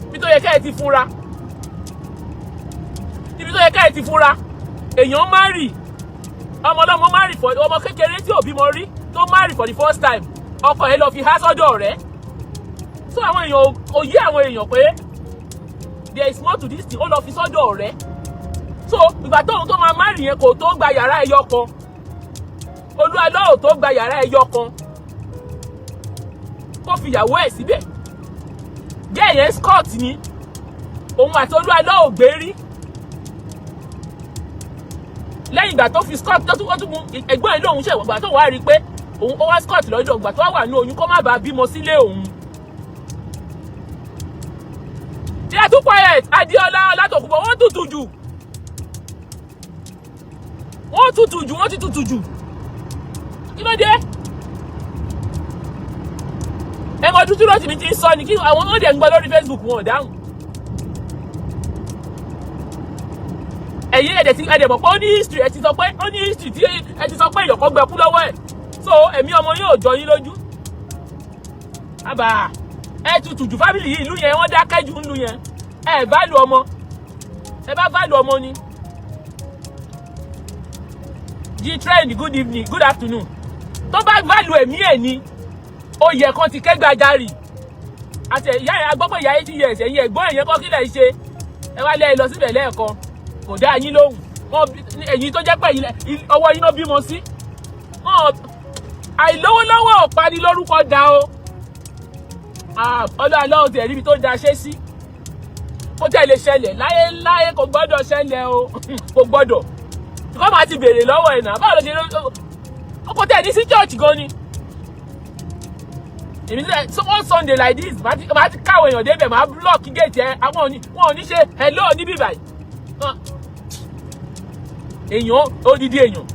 Ibi tó yẹ ká ẹ ti fúnra. Èèyàn marry. Ọmọ ọlọ́mọ marry for ọmọ kékeré tí ò bímọ rí tó marry for the first time. Ọkọ ẹ̀ lọ fi há sọ́dọ̀ rẹ̀. So àwọn èèyàn òye àwọn èèyàn pé there is more to this thing. Ó lọ fi sọ́dọ̀ rẹ̀. So ìgbà tóun tó máa marry yẹn kò tó gba yàrá ẹyọ kan. Olualo ò tó gba yàrá ẹyọ kan. Kó fi ìyàwó ẹ̀ síbẹ̀. Bẹ́ẹ̀ yẹn Scott ni òun àti Olualo ò gbé rí. Lẹ́yìn ìgbà tó fi Scott tó tún mú ẹ̀gbọ́n ẹ̀ lóhun ṣẹ̀wọ̀n ìgbà tó wá rí pé òun ó wá Scott lọ́jọ́ ìgbà tó wà ní oyún kó má bàa bímọ sílé òun. They are too quiet. Adéọlá Ọlátòkùnbọ̀ wọ́n tutù jù. wọ́n tutù jù, wọ́n ti tutù jù. Kí ló dé? Ẹ̀mọ́ dúdú lọ́tì mi ti ń sọ ni kí àwọn ọ̀dẹ̀ ń gbọ́ lórí Facebook wọn ò dáhùn. Ẹ̀yin ẹ̀dẹ̀ mọ̀ pé ó ní history, ẹ ti sọ pé ó ní history tí ẹ ti sọ pé èèyàn kan gbẹ kú lọ́wọ́ ẹ̀. So ẹ̀mí ọmọ yóò jọ yín lójú. Àbá ẹ tutù jù family yìí ìlú yẹn wọ́n dákẹ́ jù nínú yẹn. Ẹ value ọmọ. Ẹ bá value ọmọ ni. G-Train, good evening, good afternoon. Tó bá value ẹ̀mí ẹ̀ ni, ó yẹ kán ti kẹ́gbàjarì. Àti ìyá ẹ̀ agbọ́pọ̀ ìyá 80 years ẹ̀yin ẹ̀gbọ́n ẹ̀yẹn kọ́ kílẹ̀ ṣe. Ẹ wá lẹ́ lọ síbẹ̀ lẹ́ẹ̀kan. Kò dá yín lóhùn. Ẹ̀yin tó jẹ́ pé ọwọ́ yín náà bímọ sí. Àìlówólọ́wọ́ ọ̀pani lórúkọ dá o. Ọlọ́run ti ẹ̀rí ibi tó da ṣe sí. Kó tẹ̀ lè ṣẹlẹ̀ láyé kò gbọ́dọ̀ ṣẹlẹ̀ o. Kò gbọ́dọ̀. Kọ́ máa ti béèrè lọ́wọ́ ẹ̀ náà. Báwo ló ṣe kó tẹ̀ ní sí church gan ni. Èmi sẹ́ one Sunday like this màá ti káwọn èèyàn débẹ̀ màá block gate ẹ̀ àwọn wọn ò ní ṣe hello níbí báyìí. Èèyàn odidi èèyàn.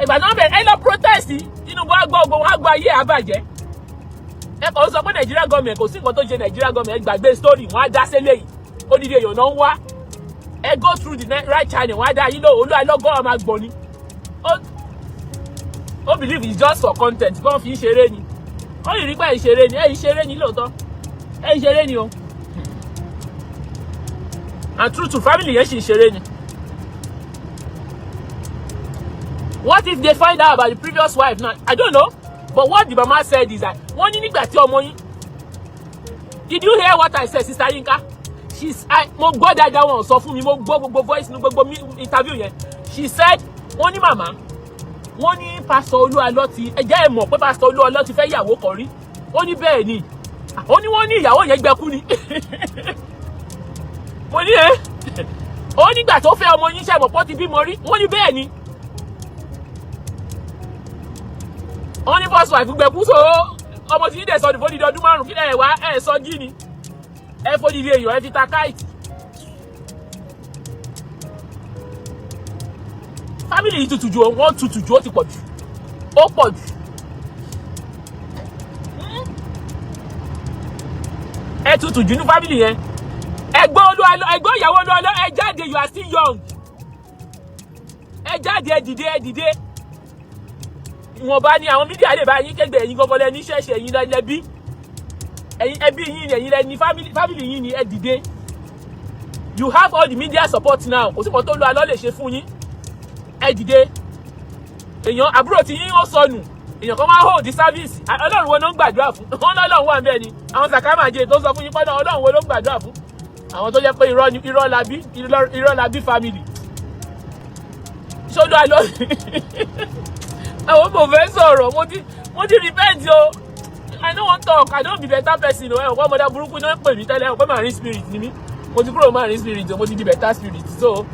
Ìgbà náà bẹ̀rẹ̀ ẹ lọ protest Tinubu agbọ́gbọ́ wọn àgbà ayé àbàjẹ́. Ẹ kàn sọ pé Nigeria government kò sí nǹkan tó ṣe Nigeria government gbàgbé story wọn á dá sílẹ̀ yìí. Odidi èèyàn náà ń wá. Ẹ go through the right channel wọn á dá yín lọ Olualo ọmọ agbọ̀n ni. Ó believe it's just for content kí wọ́n fi ń ṣeré ni. Ó yìí rí pé ìṣeré ni ìṣeré ni lóòótọ́. Ìṣeré ni o. And true to family yẹn ṣì ń ṣeré ni. What if they find out about the previous wife now? I don't know. But what the mama said is that wọ́n ní nígbà tí ọmọ yín. Did you hear what I said, Sister Yinka? Mo gbọ́ dáadáa wọn sọ fún mi, mo gbọ́ gbogbo voice ní gbogbo interview yẹn. She said, wọ́n ní màmá, wọ́n ní Pastor Olualo ti, ẹ jẹ́ ẹ mọ̀ pé Pastor Olualo ti fẹ́ ìyàwó kan rí. Ó ní bẹ́ẹ̀ ni. Ó ní wọ́n ní ìyàwó yẹn gbẹ́kú ni. Mo ní ó nígbà tó fẹ́ ọmọ yín ṣe mọ̀ pọ́ ti bímọ rí. Wọ́n ní bẹ́ẹ̀ ni. Wọ́n ní first wife gbẹ́kú so ọmọ tí yín dẹ̀ sọ ní fódìdí ọdún 5 kí lẹ̀ wá ẹ̀ sọ jí ni. Ẹ fódìdí èèyàn ẹ fi ta káìtì. Family yìí tutù jù wọ́n tutù jù ó ti pọ̀ jù. Ó pọ̀ jù. Ẹ tutù jù ní family yẹn. Ẹ̀gbọ́n ìyàwó Olualo ẹ jáde, you are still young. Ẹ jáde ẹ dìde. Ìwọ̀nba ni àwọn mídíà lè bá yín kẹ́gbẹ́ ẹ̀yin gọ́gọ́ lẹ́ni ṣẹ̀ṣẹ̀ ẹ̀yin lẹ́bí. Ẹ̀yin ẹbí yín ni ẹ̀yin lẹ́ni family yín ni ẹ dìde. You have all the media support now. Kò sí kan tó Olualo lè ṣe fún yín. Ẹ dìde. Èèyàn àbúrò tí yín ó sọnù. Èèyàn kan máa hold the service. Ọlọ́run wo ló ń gbàdúrà fún? Wọ́n lọ́lọ́run wà ńbẹ̀ ni. Àwọn sàkámàjẹ tó sọ fún yín pé Ọlọ́run wo ló ń gbàdúrà fún? Àwọn tó jẹ́ pé irọ́ labí family. Ṣé Olualo àwọn mo fẹ́ sọ̀rọ̀ mo ti repent o. I no wan talk, I don't be better person o. Ẹ̀wọ̀n ọmọdé burúkú náà pè mí tẹ́lẹ̀ ẹ̀wọ̀n pé marine spirit ni mí. Mo ti kúrò marine spirit o, mo ti di better spirit. So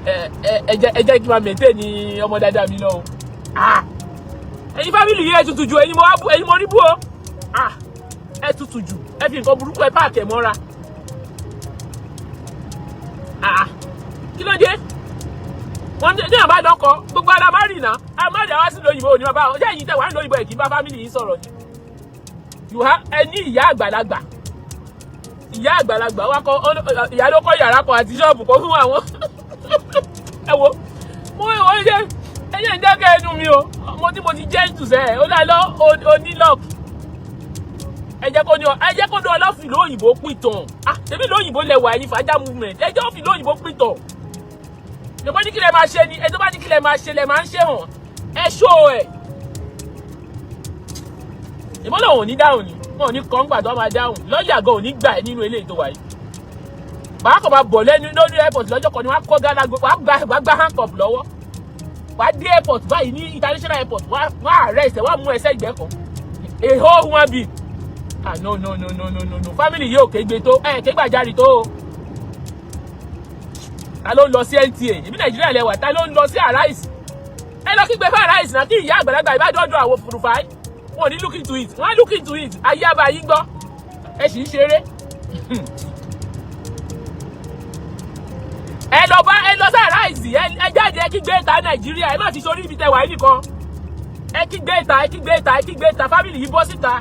ẹ jẹ́ kí n máa maintain ní ọmọ dáadáa mi lọ o. Ẹ̀yin family yìí ẹ tutù jù, ẹ̀yin mo rí bú o. Ẹ tutù jù, ẹ fi nǹkan burúkú ẹ páàkì ẹ̀ mọ́ra. Kí ló dé? Wọ́n ní àbá lọ́kọ gbogbo ara má rìn náà. A má dà wá sí lóyìnbó òní bàbá ọjọ́ yìí tẹ̀ wá lóyìnbó ẹ̀ kí bá family yìí sọ̀rọ̀ ni. Ẹ ní ìyá àgbàlagbà. Ìyá àgbàlagbà wá kọ́ ìyá ló kọ́ yàrá kan àti ṣọ́ọ̀bù kan fún àwọn. Ẹ wo mo ìwọ ṣe ẹyẹ ń dákẹ́ ẹnu mi o. Mo ti jẹ́ ìtùsẹ̀ Olualo onílọ́ọ̀kì. Ẹ jẹ́ kó ní ọlọ́fì lóyìnbó pìtàn. Ṣebí lóyìnbó lẹwà ẹ̀yin fàájà movement. Ẹ jẹ́ òfin lóyìnbó pìtàn. Ìjọba ní kí lẹ máa ṣe ni, ẹjọ́ bá ní kí lẹ máa ṣe lẹ máa ń ṣe hàn. Ẹ ṣó ẹ̀. Ìmọ̀lẹ̀ wọn ò ní dáhùn ni, wọn ò ní kọ́ ń gbà tó máa dáhùn. Lọ́ọ̀yà gan ò ní gbà ẹ́ nínú eléyìí tó wà yìí. Bàá kàn máa bọ̀ lẹ́nu lórí airport lọ́jọ́ kan ni wọ́n á kọ́ Ghana wàá gba handcuff lọ́wọ́. Wàá dé airport báyìí ní international airport wọ́n á arrest ẹ̀ wọ́n á mú ẹsẹ̀ ìgbẹ́ kan. A whole human being. No. Family yìí ò kégbé tó, kégbàjarì tó o. Ta ló ń lọ sí NTA? Ìbí Nàìjíríà lẹ́wà, ta ló ń lọ sí Arise? Ẹ lọ kígbe fún Arise náà kí ìyá àgbàlagbà ìbádọ́dọ̀ àwọn furufáì. Wọ́n ò ní look into it. Wọ́n á look into it. Ayé àbá yín gbọ́. Ẹ sì ń ṣeré. Ẹ lọ sí mobilize ẹ jáde ẹ kígbe ìta Nàìjíríà ẹ má ti sórí ibi tẹwàá yìí nìkan ẹ kígbe ìta family yìí bọ́ síta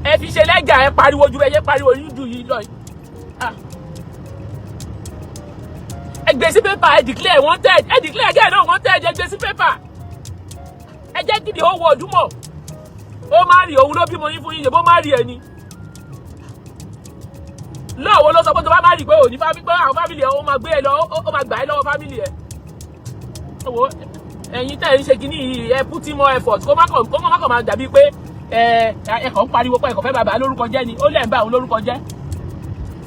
ẹ fi ṣe lẹ́jà ẹ pariwo ju ẹ yẹ pariwo yúdù yìí lọ ẹ gbé sí pépà ẹ declare wanted ẹ declare again náà wanted ẹ gbé sí pépà ẹ jẹ́ kí ni ó wọ ọdún mọ̀ ó má rí òun ló bímọ yín fún yín yẹ bó má rí ẹni lọ́wọ́ ló sọ pé tó bá má rí pé òní pé àwọn fámìlì ẹ̀ ó máa gbé ẹ lọ ó máa gbà ẹ lọ́wọ́ fámìlì ẹ̀ wo ẹ̀yin tẹ́ ẹ ń ṣe kíní yìí ẹ put in more effort kó má kàn máa dàbí pé ẹ kàn ń pariwo pé ẹ kàn fẹ́ bàbá lórúkọ jẹ́ ni ó lẹ̀ ń bá òun lórúkọ jẹ́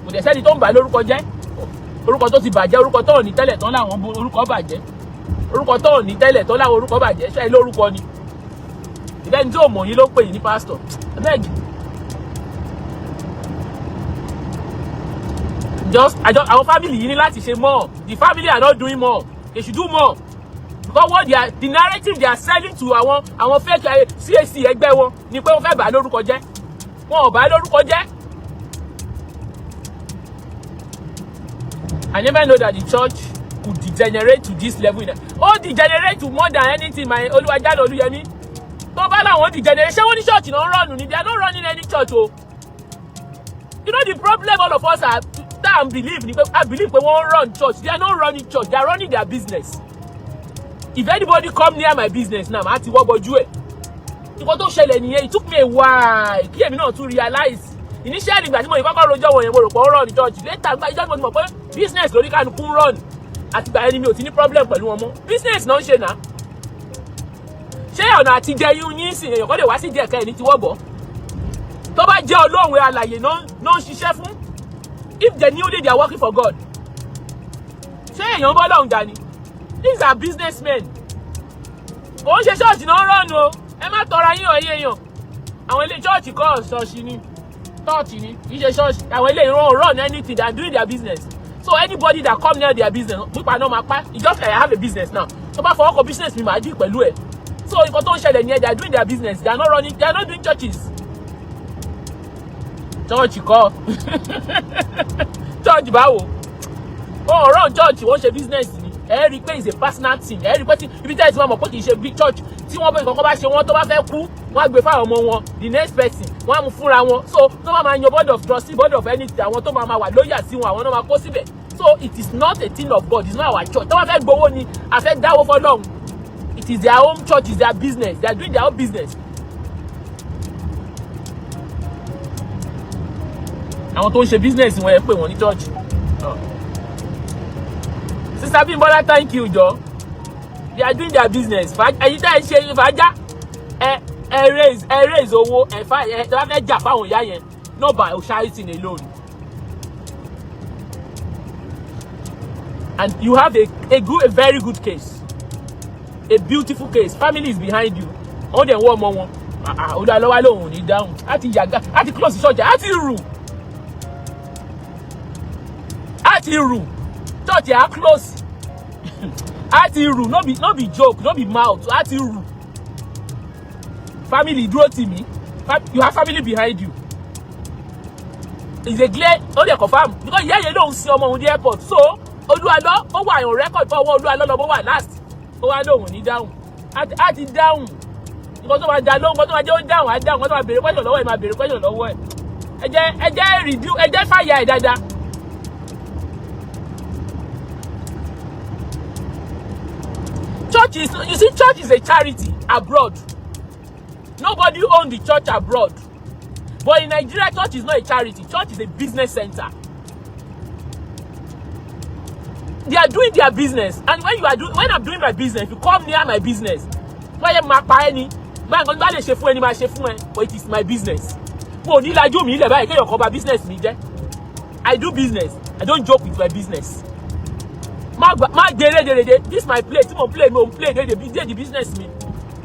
kò dẹ̀ sẹ́ni tó ń bà lórúkọ jẹ́ orúkọ tó ti bàjẹ́ orúkọ tó ní tẹ́lẹ̀ tán láwọn orúkọ bàjẹ́ orúkọ tó ní tẹ́lẹ̀ tán láwọn orúkọ bàjẹ́ ṣe lórúkọ ni ìbẹ́ni tí ò mọ̀ yín ló pè yín ní pásítọ̀ abeg just our family yìí ní láti ṣe more the family are not doing more they should do more because what the narrative they are selling to àwọn fake CAC ẹgbẹ́ wọn ni pé wọ́n fẹ́ bà lórúkọ jẹ́ wọn ò bà lórúkọ jẹ́. I never know that the church could degenerate to this level. Oh, degenerate to more than anything, my Olualo Oluyemi. Tó bá láwọn degenerate, ṣé wọ́n ní church náà run ni? They are not running any church o. You know the problem all of us are that I believe they won't run church. They are not running church. They are running their business. If anybody come near my business now, màá ti wọ́ bojú ẹ̀. Nǹkan tó ṣẹlẹ̀ nìyẹn, it took me a while kí èmi náà tún realize. Initially ìgbà tí mo ìkọ́kọ́ rojọ́ wọ̀nyẹn mo rò pé ó run church. Later ìgbà ìjọba mo ti mọ̀ pé business lórí kálukú run. Àti ìgbà ẹni mi ò ti ní problem pẹ̀lú wọn mọ́. Business náà ń ṣe náà. Ṣé ọ̀nà àti jẹ yín yín sìn èèyàn kọ́ lè wá sí díẹ̀ kẹ́yìn ní tiwọ́ bọ̀? Tó bá jẹ́ olóhùn alàyè náà ń ṣiṣẹ́ fún. If genuinely they are working for God. Ṣé èèyàn bọ́ lọ́hùn jà ni? These are businessmen. Kò ń ṣe ṣọ́ọ̀ṣì náà run o. Ẹ má tọra yín ọ̀yẹ́ èèyàn. Àwọn ilé ṣọ́ọ̀ṣì kọ́ ṣọ́ọ̀ṣì ni. Church ni kì í ṣe ṣọ́ọ̀ṣì. Àwọn ilé run anything they are doing their business. So anybody that come near their business, pípa náà máa pa. It's just like I have a business now. Tó bá fọwọ́ kọ business mi máa dì pẹ̀lú ẹ̀. So nǹkan tó ń ṣẹlẹ̀ nìyẹn, they are doing their business. They are not doing churches. Church kọ́. Church báwo? Oh, run church wọ́n ṣe business ni. Ẹ rí pé it's a personal thing. Ẹ rí pé ibi tẹ́ ẹ ti máa mọ̀ pé kì í ṣe big church. Tí wọ́n bẹ nǹkan bá ṣe wọ́n tó bá fẹ́ kú, wọ́n á gbé fáwọn ọmọ wọn. The next person, wọ́n á mú fúnra wọn. So tó bá máa yan board of trustee, board of anything, àwọn tó máa wà lóyà sí wọn, àwọn náà máa kó síbẹ̀. So it is not a thing of God. It's not our church. Tó bá fẹ́ gbowó ni, a fẹ́ dáwó fọ́lọ́run. It is their own church, it's their business. They are doing their own business. Àwọn tó ń ṣe business wọn ẹ pè wọ́n ní church. Sister Bimbola, thank you, Joe. They are doing their business. Ẹ̀yin tẹ́ ẹ ṣe ìfàjà ẹ raise owó ẹ tẹ́ bá fẹ́ jà fáwọn ìyá yẹn not by charity alone. And you have a very good case. A beautiful case. Family is behind you. All dem wọ́n ọmọ wọn. Olualo wa lóhùn ní dáhùn. Àti yàgá àti close church àti rù. Àti rù. Church are close. Àti rù no be joke, no be mouth. Àti rù. Family dúró tì mí. You have family behind you. It's a clear ó lè confirm because ìyá yẹn lòun sin ọmọ òun ní airport. So Olualo ó wà on record for ọwọ́ Olualo lọ́mọ wà last. Ó wá lóhùn ní dáhùn. Àti dáhùn. Nǹkan tó máa dá lóhùn, nǹkan tó máa jẹ́ ó dáhùn, á dáhùn, nǹkan tó máa béèrè question lọ́wọ́ ẹ̀ máa béèrè question lọ́wọ́ ẹ̀. Ẹ jẹ́ review, ẹ jẹ́ fàyà ẹ̀ dáadáa. Church is a charity abroad. Nobody owns the church abroad. But in Nigeria, church is not a charity. Church is a business center. They are doing their business. And when I'm doing my business, you come near my business. But it is my business. I do business. I don't joke with my business. This my play. The business me.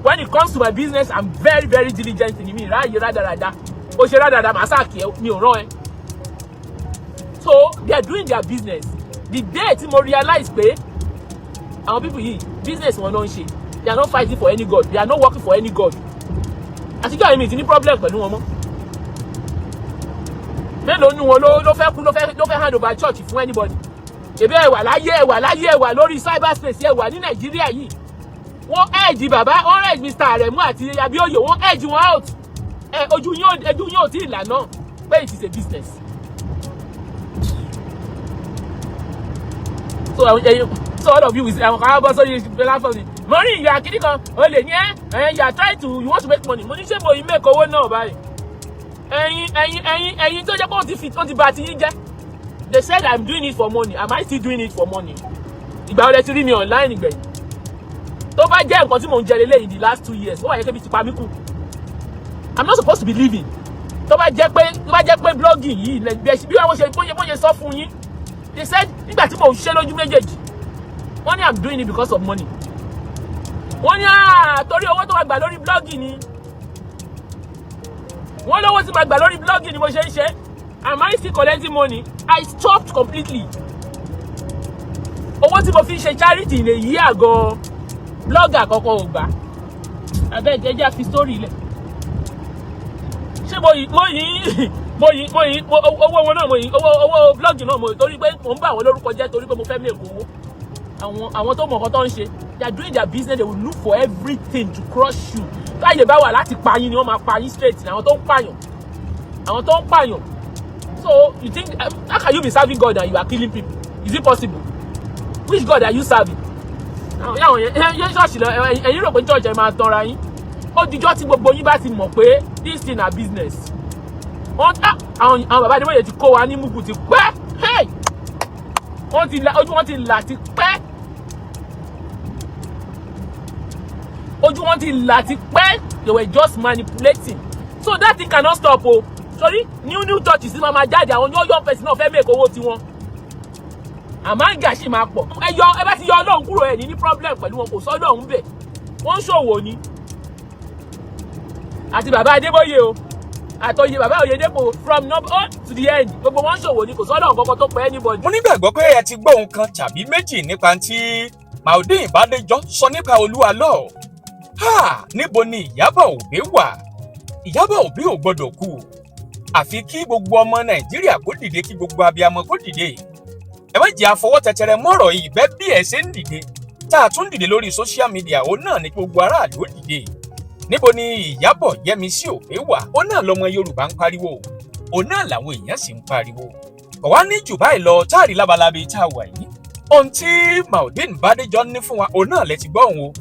When it comes to my business, I'm very, very diligent in me. So they are doing their business. The day Timo realize pé our people here business wọn no ṣe. They are not fighting for any God. They are not working for any God. Àti kí àwọn èmi ti ní problem pẹ̀lú wọn mọ́. mélòó nu wọn ló fẹ́ kú ló fẹ́ hand over church fún anybody. Èbí ẹ̀wà láyé ẹ̀wà lórí cyberspace ẹ̀wà ní Nàìjíríà yìí. Wọ́n edge bàbá, wọ́n edge Mr. Aremu àti Abioye, wọ́n edge wọn out. Ojú yóò tí ìlànà pé it is a business. So all of you is àwọn kan bọ́ sórí platform ni. Maureen ìyá kìíní kan o lè ní you are trying to you want to make money. Mo ní ṣé mo yìí make owó náà báyìí. Ẹ̀yin tó jẹ́ pé ó ti bà ti yín jẹ́. They said I'm doing it for money. Am I still doing it for money? Ìgbà wo lẹ ti rí mi online ìgbẹ̀yìn? Tó bá jẹ́ nǹkan tí mò ń jẹ lélẹ́yìn the last 2 years, ó wà yẹ kébi ti pa mí kù. I'm not supposed to be living. Tó bá jẹ́ pé blogging yìí bí wọ́n ṣe sọ fún yín. They said nígbà tí mò ń ṣe lójú méjèèjì, wọ́n ní I'm doing it because of money. Wọ́n ní torí owó tó wà gbà lórí blogging ni. Wọ́n lówó tí mà gbà lórí blogging ni mo ṣe ń ṣe. Am I still collecting money? I stopped completely. Owó tí mo fi ṣe charity lè yí àgọ́ blogger àkọ́kọ́ ò gbà. Abeg ẹ jẹ́ fi story ilẹ̀. Ṣé owó wọn náà owó blog náà mo torí pé mo ń bá àwọn lórúkọ jẹ́ torí pé mo fẹ́ make owó. Àwọn tó mọ̀ nǹkan tó ń ṣe, they are doing their business, they will look for everything to crush you. Káyè bá wà láti pa yín ni wọ́n máa pa yín straight ni àwọn tó ń pààyàn. So you think how can you be serving God and you are killing people? Is it possible? Which God are you serving? Yẹn ṣọ́ọ̀ṣì lọ ẹ̀yin rò pé church ẹ̀ máa tanra yín. Ó dijọ́ tí gbogbo yín bá ti mọ̀ pé this thing na business. Àwọn bàbá Adébóyè ti kó wa ní mugu ti pẹ́. Ojú wọn ti là ti pẹ́. Ojú wọn ti là ti pẹ́. They were just manipulating. So that thing cannot stop o. Sorry, new churches ní máa jáde àwọn young person náà fẹ́ make owó tiwọn. Àmáǹgà sì máa pọ̀. Ẹ bá ti yọ Ọlọ́run kúrò ẹ̀ ní problem pẹ̀lú wọn kò sọ́dọ̀ ọ̀hún bẹ̀. Wọ́n ń ṣòwò ni. Àti bàbá Adébóyè o. Àtọyè bàbá Oyèdèpọ̀ from number 1 to the end. Gbogbo wọn ń ṣòwò ni kò sọ́dọ̀ nǹkan tó pẹ́ anybody. Mo nígbàgbọ́ pé ẹ ti gbọ́ ohun kan tàbí méjì nípa tí Maudeen Badejo sọ nípa Olualo. Níbo ni Iyabo Ogbe wà? Iyabo Ogbe ò gbọdọ̀ kú. Àfi kí gbogbo ọmọ Nàìjíríà kó dìde, kí gbogbo abiyamọ kó dìde. Ẹ má jẹ́ àfọwọ́ tẹtẹrẹ mọ́rọ̀ yìí bẹ́ẹ̀ bí ẹ ṣe ń dìde. Tá a tún dìde lórí social media, òun náà ni gbogbo aráàlú ó dìde. Níbo ni Iyabo YEMISI Ogbe wà? Òun náà lọmọ Yorùbá ń pariwo. Òun náà làwọn èèyàn sì ń pariwo. Kò wá ní jù báyìí lọ táàrí lábalábí tá a wà yìí. Ohun tí Maureen Badejo ní fún wa, òun náà lẹ ti gbọ́ òun o.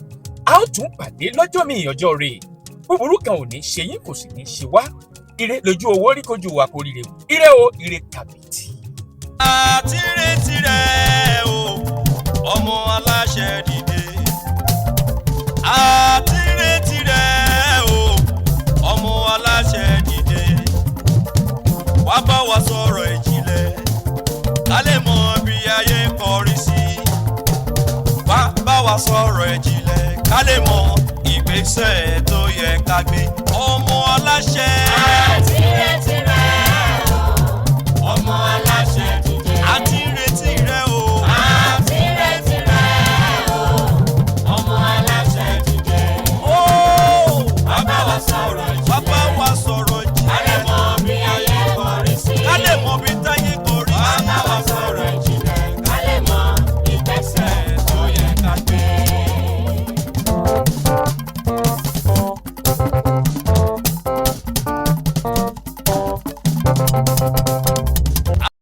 A ó tún pàdé lọ́jọ́ mi ọjọ́ rẹ̀. Búburú kan ò ní ṣe yín kò sì ní ṣe wá. Ire lójú owó rí kojú wa kò rire. Ire o, ire kàbìtì. Àtirẹ̀ o, ọmọ aláṣẹ dìde. Àtirẹ̀ o, ọmọ aláṣẹ dìde. Wá bá wa sọ̀rọ̀ ìjìnlẹ̀, ká lè mọ bí ayé kọrí sí. Wá bá wa sọ̀rọ̀ ìjìnlẹ̀, ká lè mọ ìgbésẹ̀ tó yẹ ká gbé. Ọmọ aláṣẹ. Àtirẹ̀